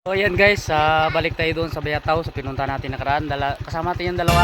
So ayan guys, balik tayo doon sa Bayataw sa pinunta natin nakaraan. Kasama natin yung dalawa.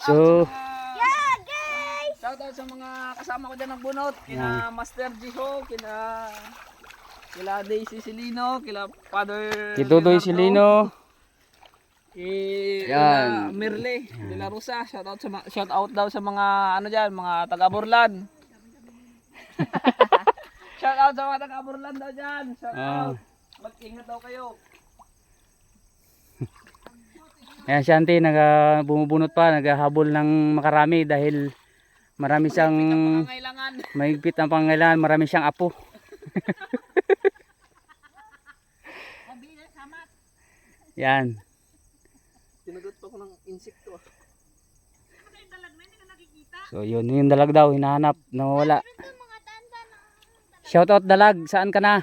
So, shout out sa mga kasama ko dyan ng bunot, kina Master Jiho, kila Daisy Silino, kila Father Tidodoy Silino. Kila Mirle de la Rosa. Shout out daw sa mga ano diyan, mga taga Burlan. Shout out sa mga taga Burlan daw diyan. Shout out. Mag-ingat daw kayo. Ayan si Auntie, bumubunot pa, naghahabol ng makarami dahil marami siyang mahigpit ang pangangailangan, marami siyang apo. Yan. Tinagot pa ko ng insekto. So yun, yung dalag daw, hinahanap, nawala. Shout out dalag, saan ka na?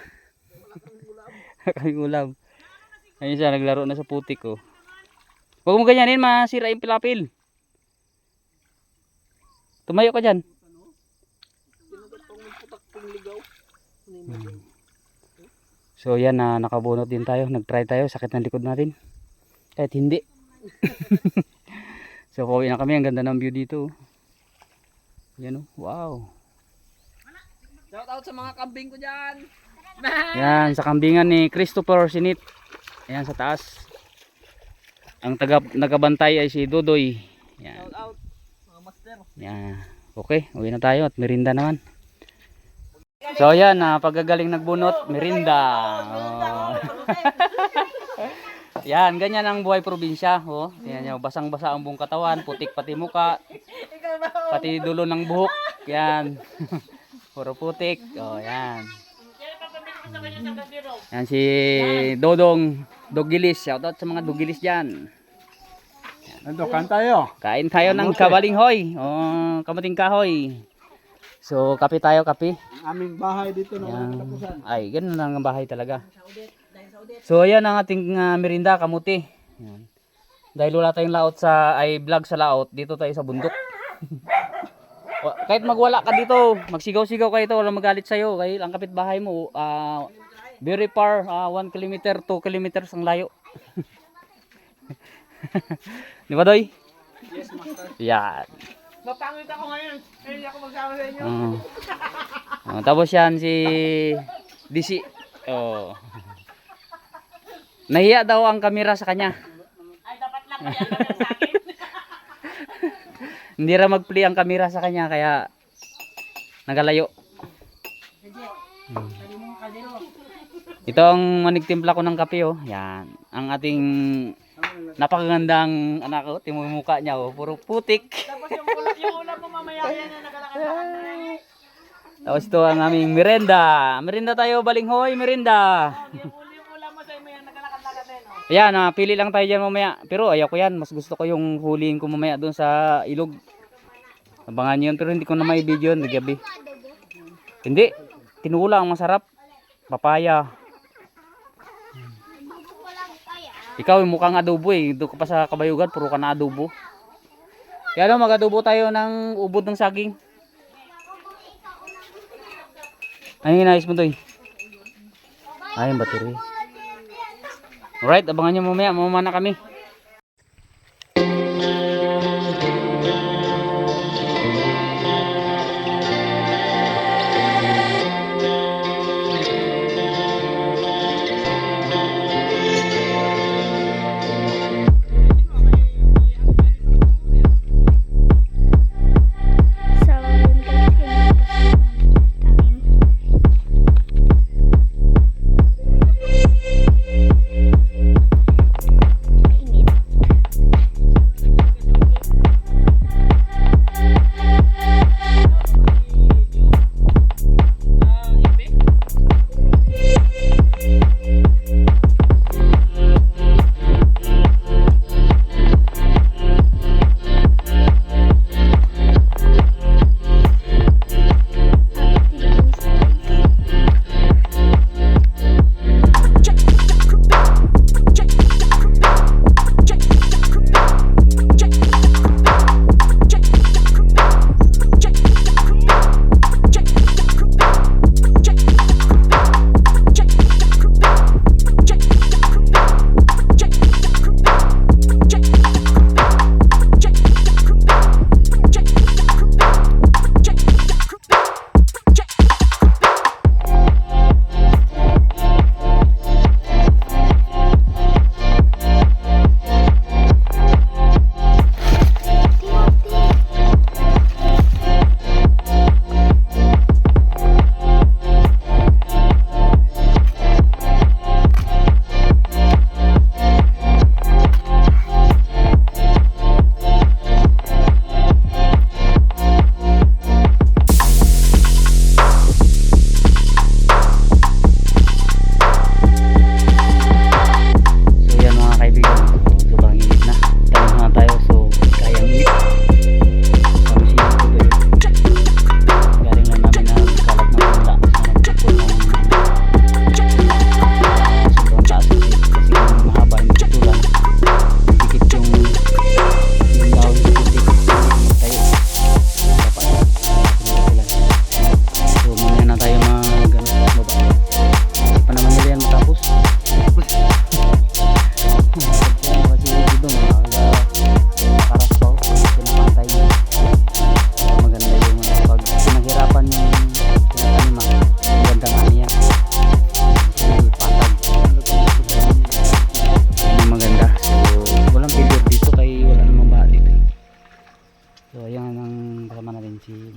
Kaming ulam. Ayun siya, naglaro na sa putik ko. Huwag mo ganyanin, masira yung pilapil. Tumayo ka dyan. So yan, nakabunot din tayo. Nag-try tayo, sakit ng likod natin. Kahit hindi. So pauwi na kami, ang ganda ng view dito. Yan o, wow. Shout out sa mga kambing ko dyan. Yan, sa kambingan ni Christopher Sinit. Yan sa taas. Ang nagabantay ay si Dodoy. Yan. Shout out mga master. Yan. Okay, uwi na tayo at merinda naman. So yan, paggagaling nagbunot, merinda. Oh. Yan, ganyan ang buhay probinsya. Oh. Tingnan nyo, basang-basa ang buong katawan, putik pati muka, pati dulo ng buhok. Yan. Puro putik. Oh, yan. Yan si Dodong Dogilis. Shoutout sa mga Dogilis dyan. Nandokan tayo. Kain tayo ng kabalinghoy. Oh, kamating kahoy. So, kape tayo, kape. Ang aming bahay dito na Yan. katapusan. Ay, ganun lang ang bahay talaga. So, ayan ang ating merinda, kamuti. Yan. Dahil wala tayong laot vlog sa laot, dito tayo sa bundok. Kahit magwala ka dito, magsigaw-sigaw kayo ito, walang magalit sa'yo. Kahit ang kapitbahay mo, very far, 1 kilometer, 2 kilometers ang layo. Di ba, Doy? Yes, master. Yan. Mapangit ako ngayon. Hindi ako magsama sa inyo. Tapos yan si DC. Oh. Nahiya daw ang kamera sa kanya. Ay, dapat lang kaya sa akin. Hindi ra mag-play ang kamera sa kanya kaya nagalayo. Ito ang manigtimpla ko ng kape oh. Yan. Ang ating napakagandang anak ko. Timo yung mukha niya oh. Puro putik. Tapos yung ulam mo mamaya yan na nakalakad sa kanila. Tapos ito ang aming merenda. Merenda tayo, balinghoy, merenda. Ayan, pili lang tayo dyan mamaya. Pero ayaw ko yan. Mas gusto ko yung huliin ko mamaya doon sa ilog. Abangan nyo yun. Pero hindi ko na may video yun. Gabi. Hindi. Tinula ang masarap. Papaya. Ikaw yung mukhang adobo eh. Doon ka pa sa Kabayugan. Puro ka na adobo. Kaya no, mag-adobo tayo ng ubod ng saging. Ay, hinayos mo to eh. Ay, yung battery. Alright, abangan nyo mamaya. Mamamana kami.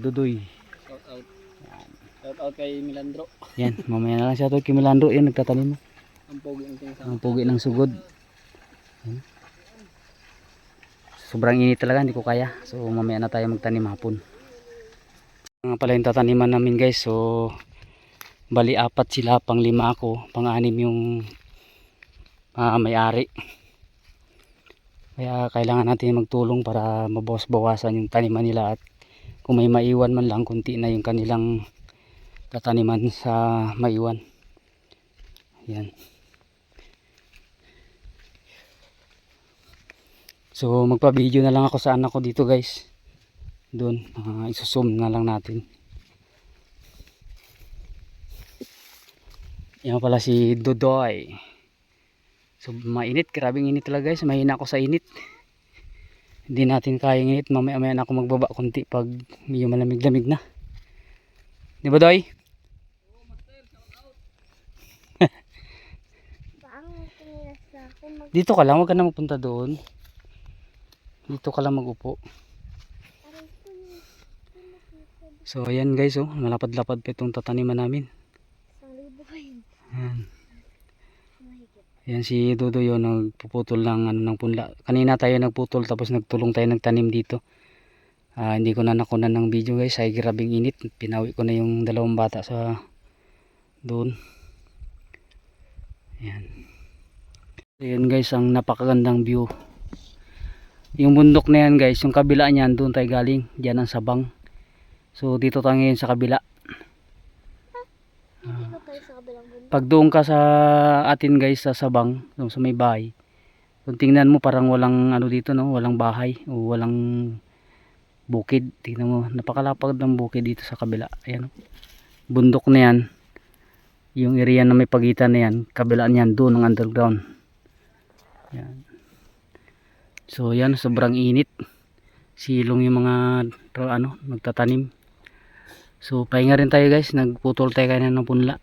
Dudoy. Shout out. Shout out kay Milandro. Yan, mamaya na lang siya to kay Milandro. Yan, nagtatanim mo. Ang pogi ng tingin sa. Ang pugi ng sugod. Yan. Sobrang init talaga, hindi ko kaya. So mamaya na tayo magtanim hapon. Mga pala yung tataniman namin guys. So bali 4 sila, pang 5 ako, pang 6 yung may-ari. Kaya kailangan natin magtulong para mabawas-bawasan yung taniman nila, at kung may maiwan man lang, kunti na yung kanilang tataniman sa maiwan. Yan. So magpa-video na lang ako sa anak ko dito guys. Doon, isusum na lang natin. Yan pala si Dudoy. So mainit, grabing init talaga guys. Mahina ako sa init. Hindi natin kayang init. Mamaya-maya na ako magbaba kunti pag medyo malamig-lamig na. Di ba Doy? Dito ka lang, huwag ka na magpunta doon. Dito ka lang magupo. So ayan guys, oh, malapad-lapad pa itong tataniman namin. Ayan. Ayan si Dudo yun, nagpuputol ng, ng punla. Kanina tayo nagputol, tapos nagtulong tayo nagtanim dito. Hindi ko na nakunan ng video guys, ay grabing init. Pinawi ko na yung dalawang bata sa doon. Ayan. Ayan guys, ang napakagandang view. Yung bundok na yan guys, yung kabila niyan, doon tayo galing. Diyan ang Sabang. So dito tayo ngayon sa kabila. Pag doon ka sa atin guys sa Sabang, doon sa may bahay, kung tingnan mo parang walang ano dito, no, walang bahay o walang bukid. Tingnan mo, napakalapad ng bukid dito sa kabila. Ayan, bundok na yan. Yung area na may pagitan na yan, kabila niyan, doon ang underground. Ayan. So yan, sobrang init. Silong yung mga nagtatanim. So pahinga rin tayo guys, nagputol tayo kanina ng punla.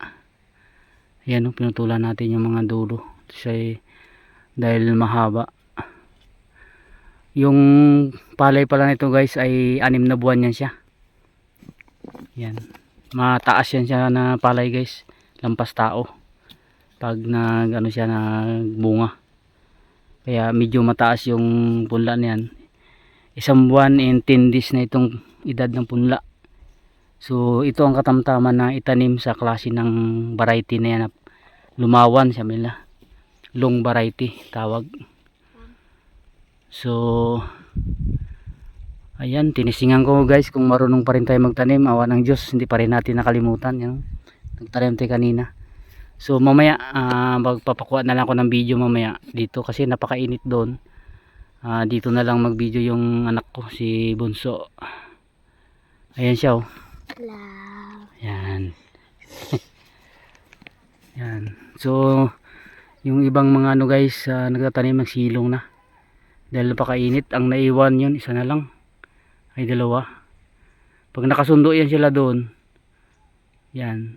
Ayan, pinutulan natin yung mga dulo. Dahil mahaba. Yung palay pala nito guys ay 6 na buwan yan siya. Yan. Mataas yan siya na palay guys. Lampas tao. Pag siya nagbunga. Kaya medyo mataas yung punla niyan. 1 buwan and 10 days na itong edad ng punla. So ito ang katamtaman na itanim sa klase ng variety na yan. Lumawan siya nila. Long variety tawag. So ayan, tinisingan ko guys kung marunong pa rin tayo magtanim. Awa ng Diyos, hindi pa rin natin nakalimutan yan. Nagtanim tayo kanina. So mamaya magpapakuha na lang ako ng video mamaya dito kasi napakainit doon. Dito na lang mag video yung anak ko, si Bunso. Ayan siya, oh. Yan. Yan. So yung ibang mga guys, nagtatanim ng silong na. Dahil napakainit, ang naiwan yun, isa na lang. Ay 2. Pag nakasundo yan sila doon, yan,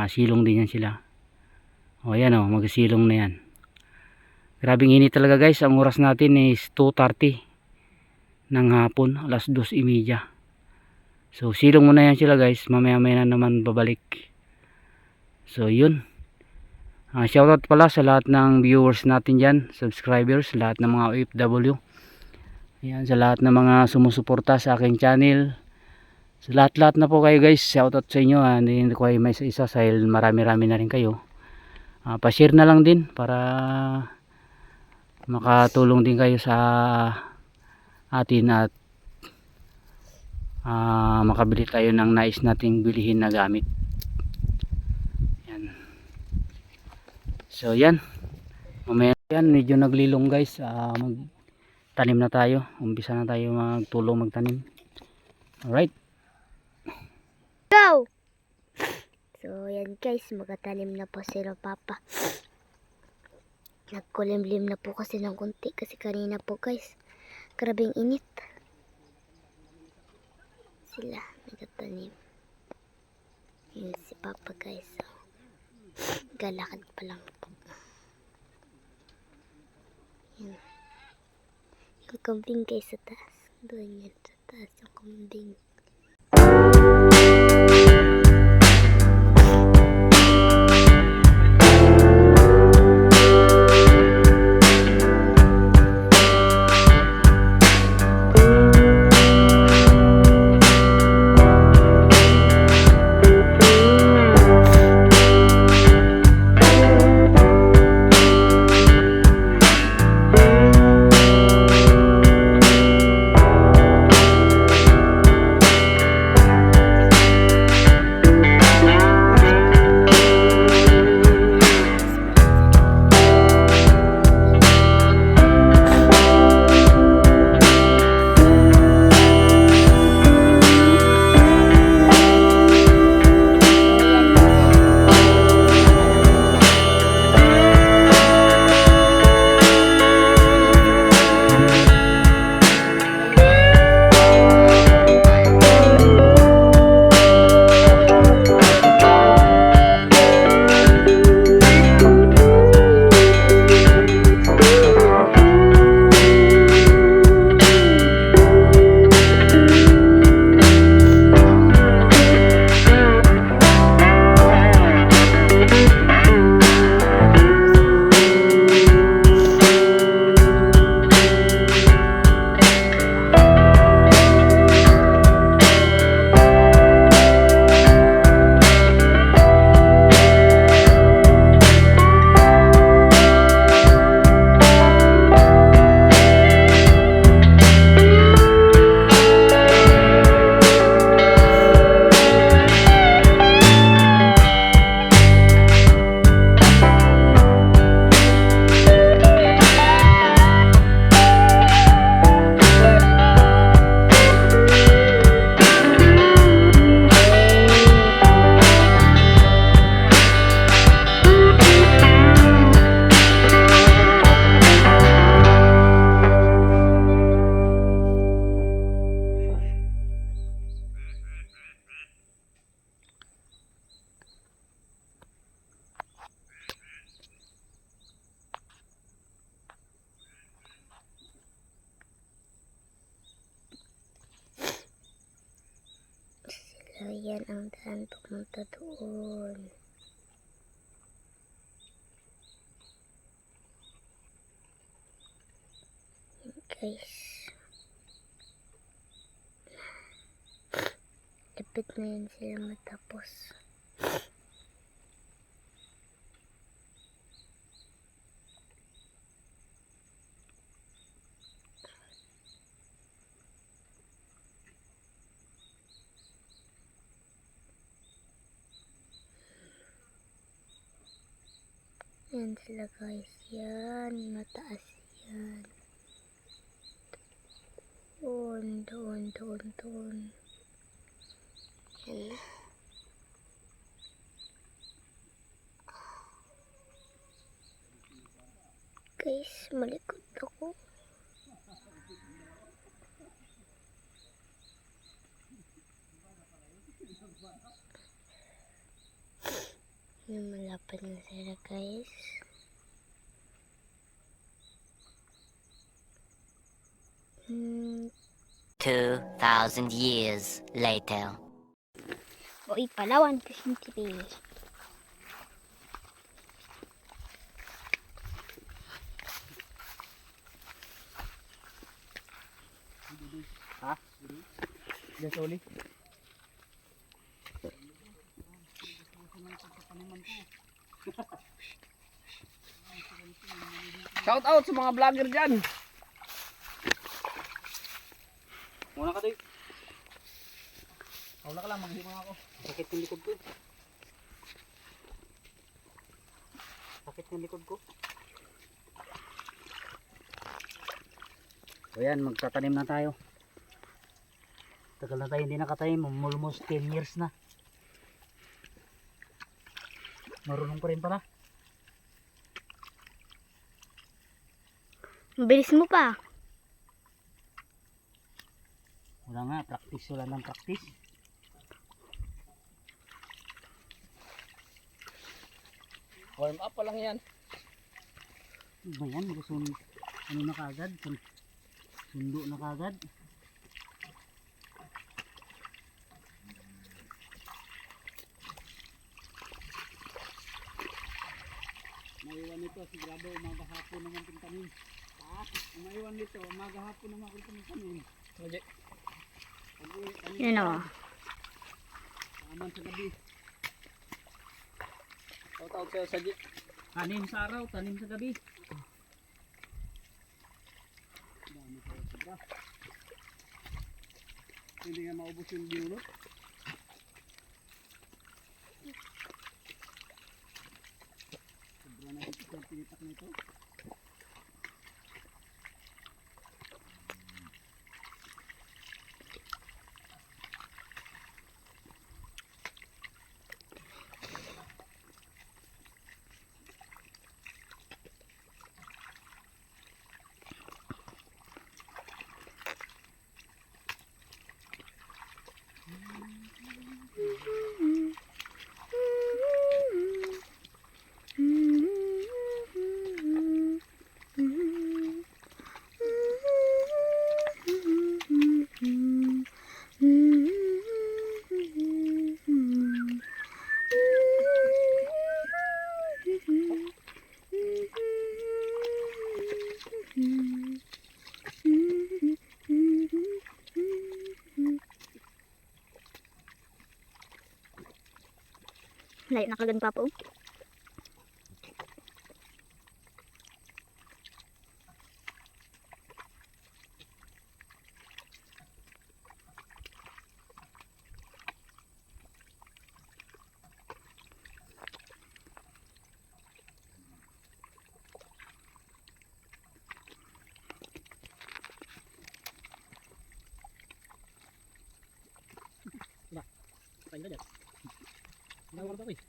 silong din yan sila. O yan, magsilong na yan. Grabing init talaga guys. Ang oras natin is 2:30 ng hapon, 2:30. So silong muna yan sila guys, mamaya na naman babalik. So yun, shoutout pala sa lahat ng viewers natin dyan, subscribers, lahat ng mga OFW. Ayan, sa lahat ng mga sumusuporta sa aking channel, sa lahat na po kayo guys, shoutout sa inyo. Hindi ko kayo may isa dahil marami na rin kayo. Pa-share na lang din para makatulong din kayo sa atin at makabili tayo ng nais nating bilihin na gamit. Yan. So yan, mamaya yan, medyo naglilong guys. Magtanim na tayo, umpisa na tayo magtulong magtanim. Alright, go! So yan guys, magatanim na po sila papa. Nagkulimlim na po kasi ng kunti kasi kanina po guys, grabing init. Sila nagtatanim. Yun si papa guys. So, galakad pa lang po. Yan. Yung kambing guys sa taas. Doon yan sa taas yung kambing. Ayan ang daan papunta doon. Guys, lapit na yan sila matapos. Yan sila guys, yan, mataas yan. Doon. Yan. Guys, malikot ako. Yan, malapit na sila guys. Hmm. 2,000 years later. Uy, Palawan Fishing TV. Diyan sa uli. Shout out sa mga vlogger dyan. Muna ka tayo. Wala ka lang, maghimo ako. Sakit ng likod ko. Sakit ng likod ko. So yan, magtatanim na tayo. Tagal na tayo hindi nakatanim. Almost 10 years na. Marunong pa rin pala. Bilis mo pa. Wala nga, practice. Wala lang practice. Warm up pa lang yan. Ano ba yan? Ano na kagad? Sundo na kagad. Maiwan nito, sigurado umaga hapon naman itong tanim. Maiwan nito, umaga hapon naman itong tanim. Project. Yan o. Aman sa gabi. Shout out sa Saji. Tanim sa araw, tanim sa gabi. Dami tayo sobra. Hindi nga maubos yung binunot. Sobra na dito sa pinitak nito. Layo na kagad pa po. Pain ka dyan. Nawar ba ko eh.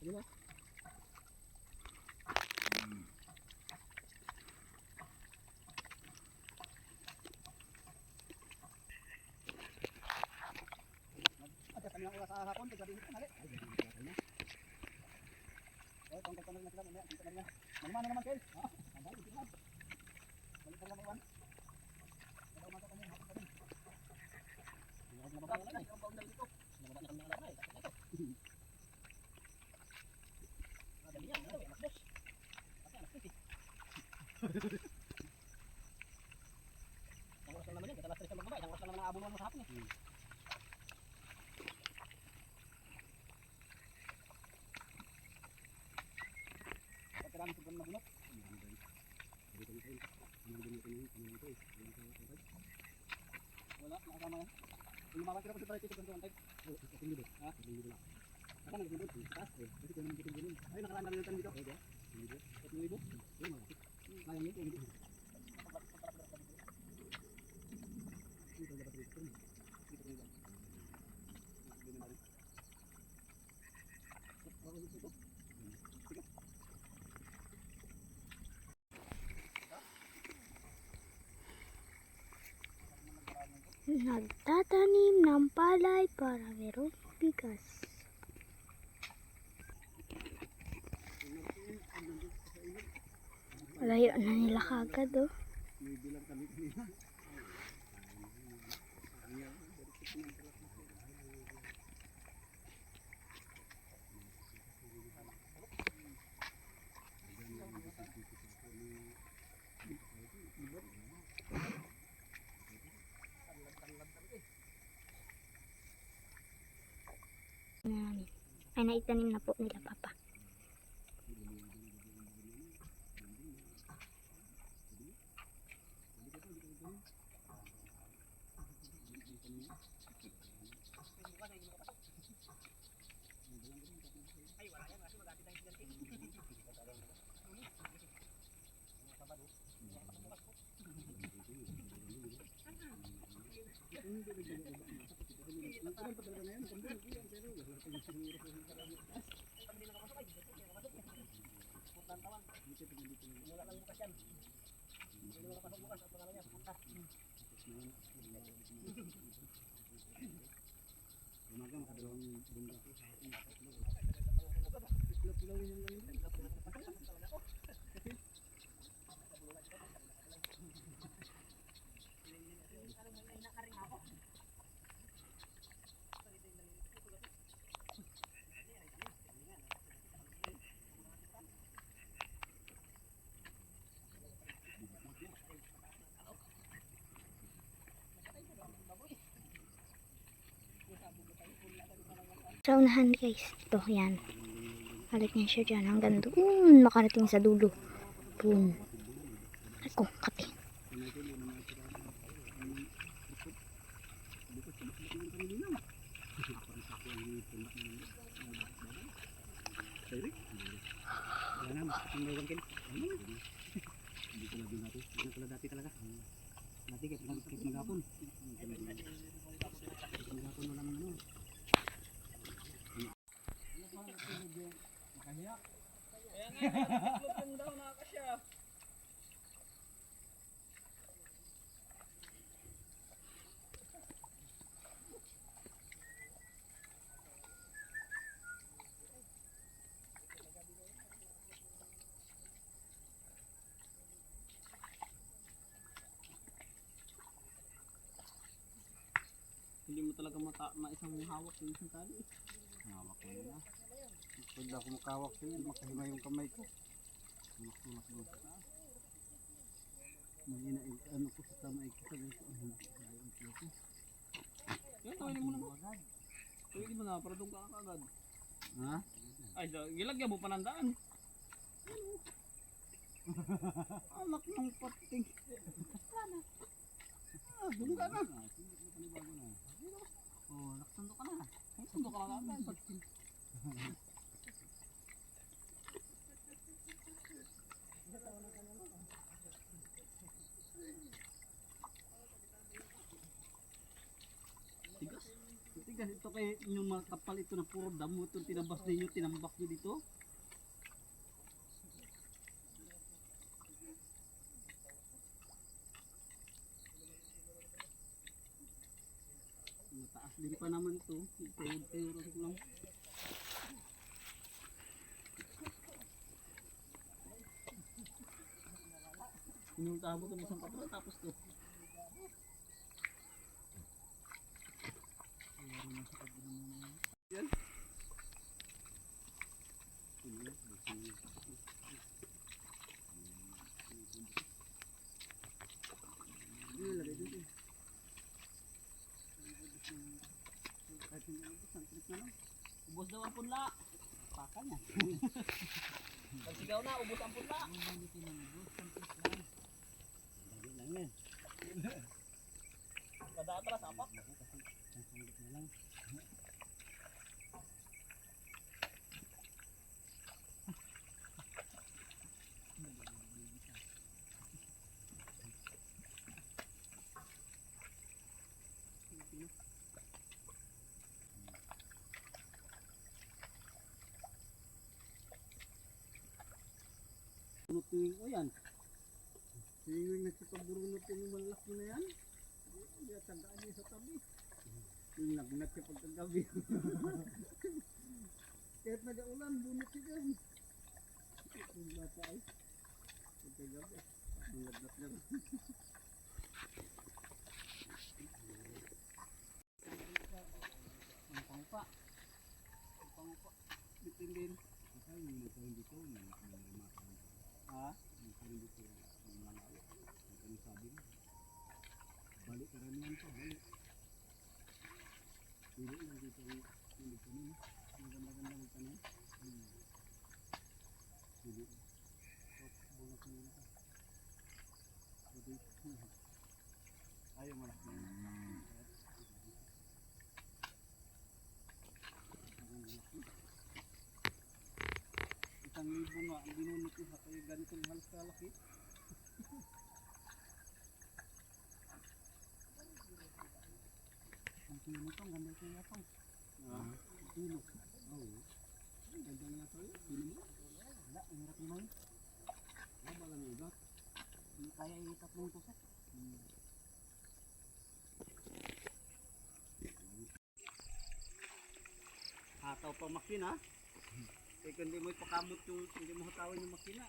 Ano ba? Wala, nakasama yan. Kung lumaban ka na po sa parito, ito ang type. Oo, ito yung video. Ha? Ito yung video lang. Saka nag-video, taas eh. Kasi kung naman kitang ganun. Ay, nakaraan namin yung tanong dito. Okay, ito yung video. Ito yung video. Ayun, malapit. Mayang yun, ito yung video. Ito yung dapat dito. Ito yung video. Nagtatanim ng palay para merong bigas. Layo na nila kagad oh. May bilang kami kanina. Namin. Ay, naitanim na po nila papa. Umaga makadalawang bunda ko sa akin. Pulaw yung ngayon. Sa unahan guys, ito yan. Balik niya siya dyan hanggang doon makarating sa dulo. Boom. Ako, kape. Wala na, makakapang may wangkin. Hindi ko lagi natin. Hindi ko dati talaga. Dati kahit maghapon. Maghapon na lang ano. Makahiya. Kaya nga, nakatlog lang daw nakakasya. Hindi mo talaga maisang hawak yung isang tali. Hawak ko na. Pag ako makahawak sa'yo, makahimay yung kamay ko. Tulak mo. Mahina ano ko sa kamay ko. Yan, tawin mo na. Pwede mo na, para doon ka agad. Ha? Ay, gilagyan mo pa ng daan. Anak ng pating. Doon ka na. Oh, nakasundo ka na. Nakasundo ka na agad. Tigas. Tigas ito kay inyong mga kapal ito na puro damo itong tinabas ninyo, tinambak nyo dito. Mataas din pa naman ito. Tayo lang. Inultabo ito ng isang patro tapos ito. Ubos daw ang punla. Paka niya. Pag sigaw na, ubos ang punla. Kada atras, apak. Bunot yung o yan. Yung nagsipaburunot yung malaki na yan. Hindi tagaan niya sa tabi. Yung nagnat siya pagkagabi. Kahit nag-aulan, bunot siya dyan. Yung bata ay pagkagabi. Yung nagnat lang. Ang pangpa. Ang pangpa. Bitin din. Ay, yung magkaroon dito. Ha? Magkaroon dito. Ang malayo. Ang kanyang sabi mo. Balik karamihan pa. Balik. Pili lang dito yung magkaroon. Ang ganda-ganda magkaroon. Pili. Bunot mo yun. Ayaw malaki. Isang libo nga ang binunot niya sa kaya ganitong halos kalaki. Ang kilo nito, ang ganda ito yatong. Ang kilo. Oo. Ang ganda nga ito yun. Kilo mo? Wala, ang hirap naman. Wala ba lang yung iba? Hindi kaya itatlong tusok. Hataw pa makina. Kaya kung hindi mo ipakamot yung, hindi mo hatawin yung makina.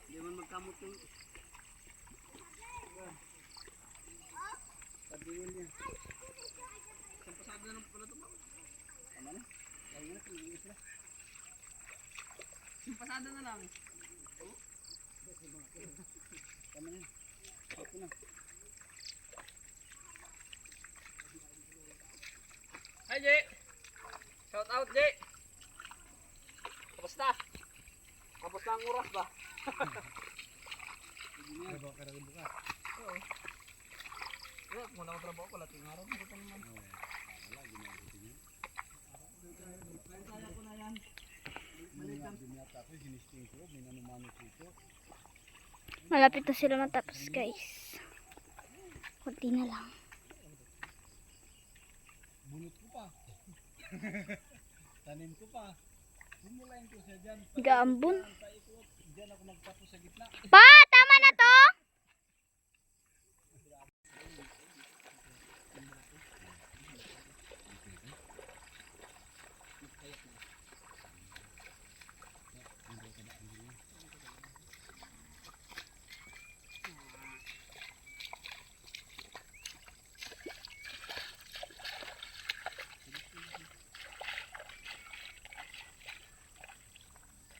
Hindi mo magkamot yung padiwil niya. Isang pasado na ng pula ito ba? Tama na. Kaya nga, tumigil sila. Isang pasado na lang. Tama na. Ako na. Hi, Jay! Shout out, Jay! Kamusta? Kamusta ang oras ba? Ay, baka rin bukas. Oo. Yeah, kung wala ko trabaho ko, lating araw. Ano pa naman? Wala, ginagawa niya. Kaya ko na yan. Binata ko, sinisting ko, may nanumano ko. Malapit na sila matapos guys. Kunti na lang. Bunot ko pa. Tanim ko pa. Sumulain ko siya dyan. Gaambon. Diyan ako magtapos sa gitna. Pa! Tama na to!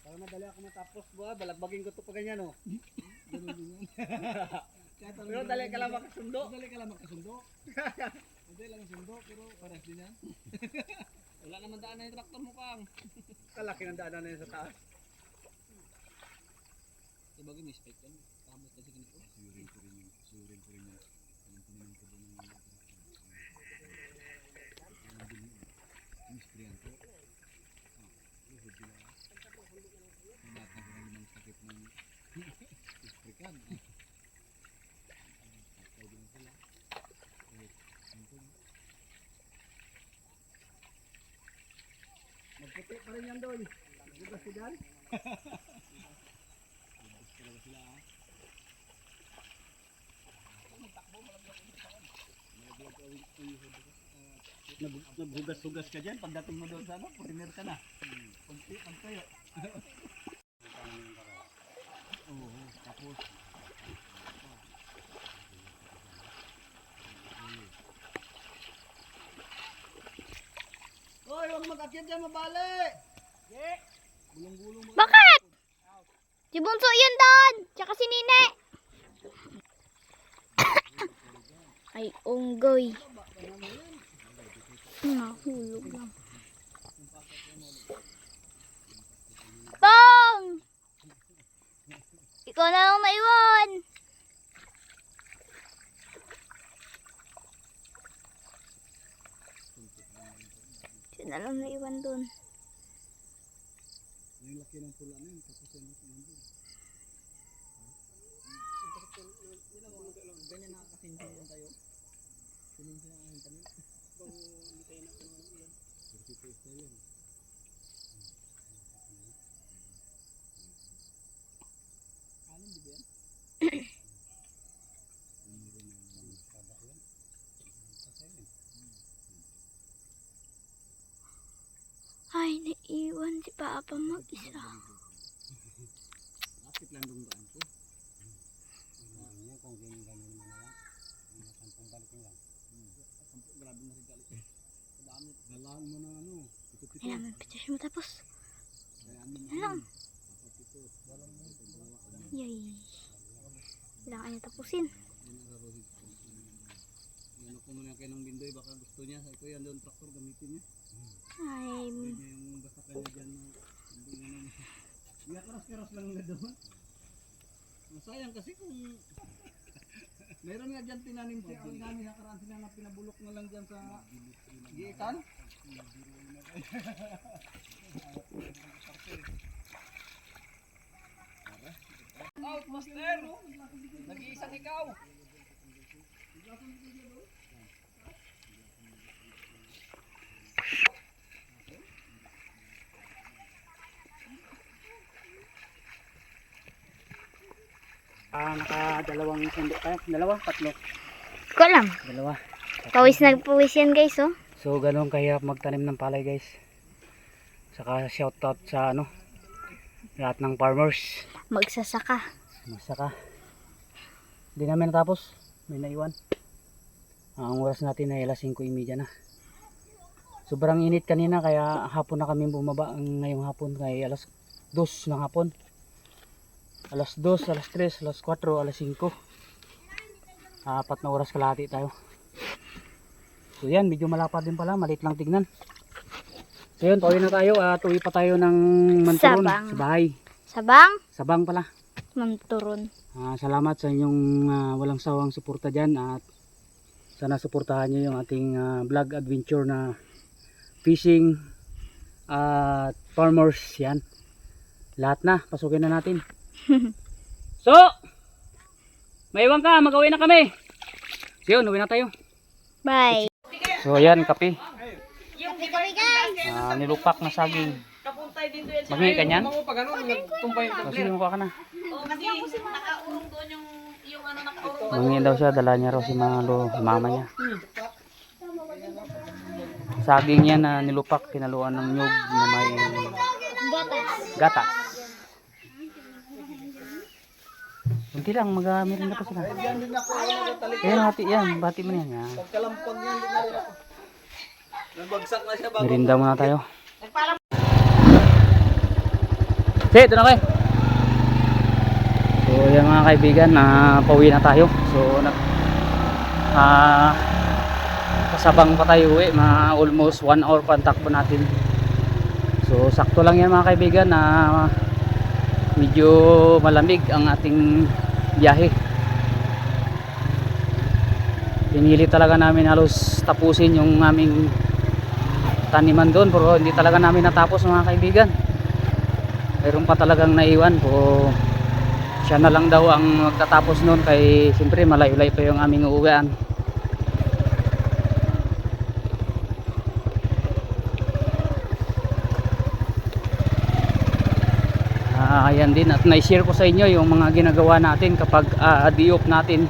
Para madali ako matapos, buha, balagbagin ko to pa ganyan, oh. Ganun din yan. Pero dali ka lang makasundo. Madali ka lang makasundo. Madali lang sundo, pero pares din yan. Wala naman daan na yung traktor mo, Kang. Kalaki ng daanan na yun sa taas. Ibagay may spike yan. Kamot kasi ganito. Surin ko rin yun. Surin ko rin yun. Anong pinamin ko din yung yung sprayan ko. Luhod sila. Lahat na ko ng sakit ng isprikan. Patay din sila. Magputi pa rin yan doon. Bugas ko dyan. Bugas talaga sila, ah. Naghugas-hugas ka dyan, pagdating mo doon sa ano, foreigner ka na. Kunti, ang kayo. Oo, tapos. mag-akyat dyan, mabali. Bakit? Si Bunso yun doon. Tsaka si Nine. Ay, unggoy. Nahulog lang. Pong! Ikaw na lang naiwan. Siya na lang naiwan doon. Yung laki ng pula na yun, tapos yung laki ng pula. Ganyan nakakasinsin yan tayo. Sininsin ang aking tanim. Kung hindi tayo nakuha ng ilan. Perfecto style yan. Alam, di ba yan? Ay, naiwan si Papa mag-isa. Lapit lang dong daan ko. Kung ganyan naman na lang. Kampong balik mo lang. Grabe na rin galit. Kadami. Galaan mo na ano. Pito-pito. Ay naman, picture siya matapos. Yan lang. Yay. Kailangan niya tapusin. Yan ako muna kayo ng bindoy. Baka gusto niya. Sabi ko yan doon traktor gamitin niya. Ay, Yung basta kanya dyan na hindi naman. Iya karas-karas lang nga doon. Masayang kasi kung meron nga dyan tinanim siya ang dami nakaraan sila na pinabulok na lang dyan sa giikan. Out, master! Nag-iisang ikaw! Nakadalawang sundok tayo. Dalawa, tatlo. ko alam. Dalawa. Pawis nagpawis yan guys, oh. So ganun kahirap magtanim ng palay guys. Saka shoutout sa ano, lahat ng farmers. Magsasaka. Masaka. Hindi namin natapos. May naiwan. Ang oras natin ay alas 5:30 na. Sobrang init kanina kaya hapon na kami bumaba. Ngayong hapon kay alas 2 ng hapon. Alas 2, alas 3, alas 4, alas 5. 4 na oras kalahati tayo. So yan, medyo malapad din pala. Malit lang tignan. So yun, pauwi na tayo at uwi pa tayo ng Manturon Sabang. sa bahay. Sabang, Sabang pala. Manturon. Salamat sa inyong walang sawang suporta dyan at sana suportahan nyo yung ating vlog adventure na fishing at farmers yan. Lahat na, pasukin na natin. So, maiwan ka, mag-uwi na kami. So yun, uwi na tayo. Bye. So yan, kape. Kape guys. Nilupak na saging. Maghingi ka niyan? Pag ano, nagtumpay yung Sige, mukha ka na. Kasi nakaurong doon yung ano nakaurong. Mangingin daw siya, dala niya raw si mama niya. Saging yan na nilupak, kinaluan ng nyug na may gatas. Kunti lang, mag-meron na pa sila. Ayan, hati yan, bati mo yan. Pagkalampag niyan, hindi na rin ako. Nagbagsak na siya bago. Merinda muna tayo. Sige, ito na kayo. So yan mga kaibigan, pauwi na tayo. So kasabang pa tayo uwi, almost 1 hour pa ang takbo natin. So sakto lang yan mga kaibigan na medyo malamig ang ating biyahe. Pinili talaga namin halos tapusin yung aming taniman doon, pero hindi talaga namin natapos mga kaibigan. Mayroon pa talagang naiwan po. Siya na lang daw ang magtatapos noon kay siyempre malayo-layo pa yung aming uuwian. Ayan din at na-share ko sa inyo yung mga ginagawa natin kapag di-off natin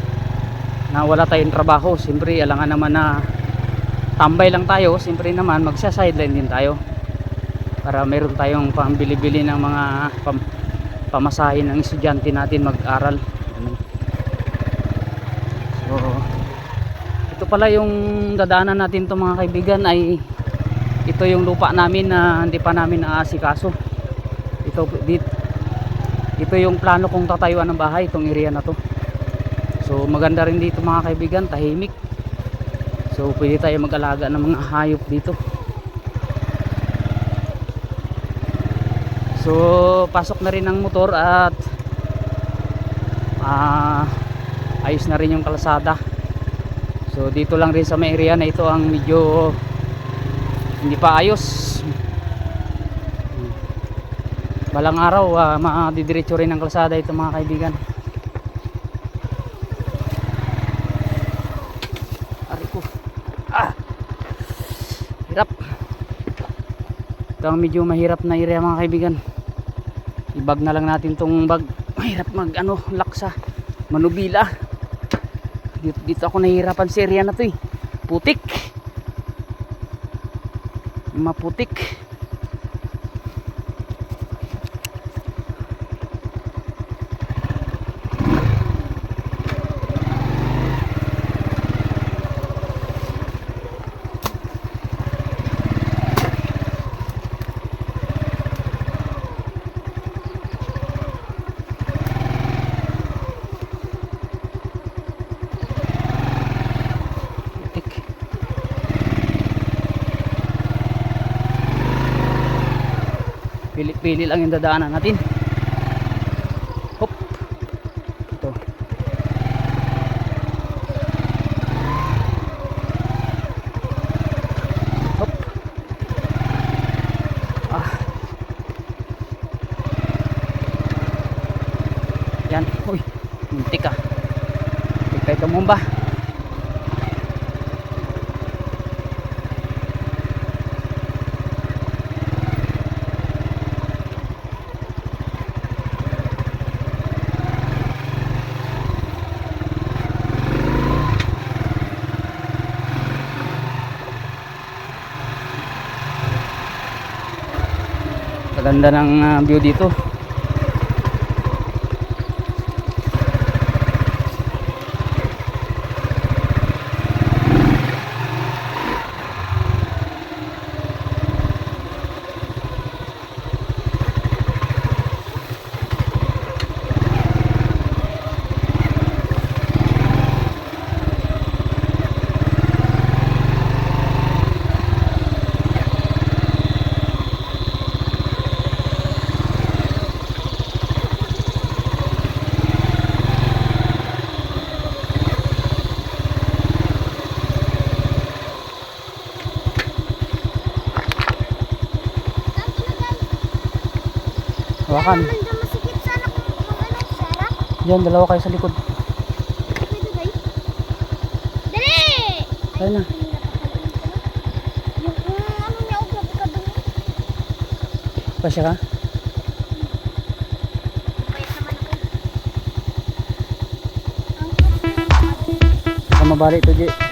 na wala tayong trabaho. Siyempre alangan naman na tambay lang tayo, siyempre naman magsa-sideline din tayo para meron tayong pambili-bili ng mga pamasahin ng estudyante natin mag-aral. So ito pala yung dadaanan natin to mga kaibigan ay ito yung lupa namin na hindi pa namin naasikaso. Ito yung plano kong tatayuan ng bahay, itong area na to. So maganda rin dito mga kaibigan, tahimik. So pwede tayo mag-alaga ng mga hayop dito. So pasok na rin ang motor at ayos na rin yung kalsada. So dito lang rin sa may area na ito ang medyo hindi pa ayos. Balang araw madidiretso rin ang kalsada ito mga kaibigan. Ari ko. Hirap. Ito ang medyo mahirap na area mga kaibigan. Ibag na lang natin tong bag. Mahirap laksa, manubila. Dito ako nahihirapan sa area na to eh. Putik. Maputik. Pili-pili lang yung dadaanan natin. Hop. Ito. Hop. Yan. Uy, muntik ah. Muntik tayo tumumba. Ganda ng view dito. Hawakan. Masikip sana kung Sarah. Diyan, dalawa kayo sa likod. Pwede guys. Dali! Ayun na. Yung niya, grabe ka doon. Pasya ka? Pwede naman ako. Baka mabali ito, Jay.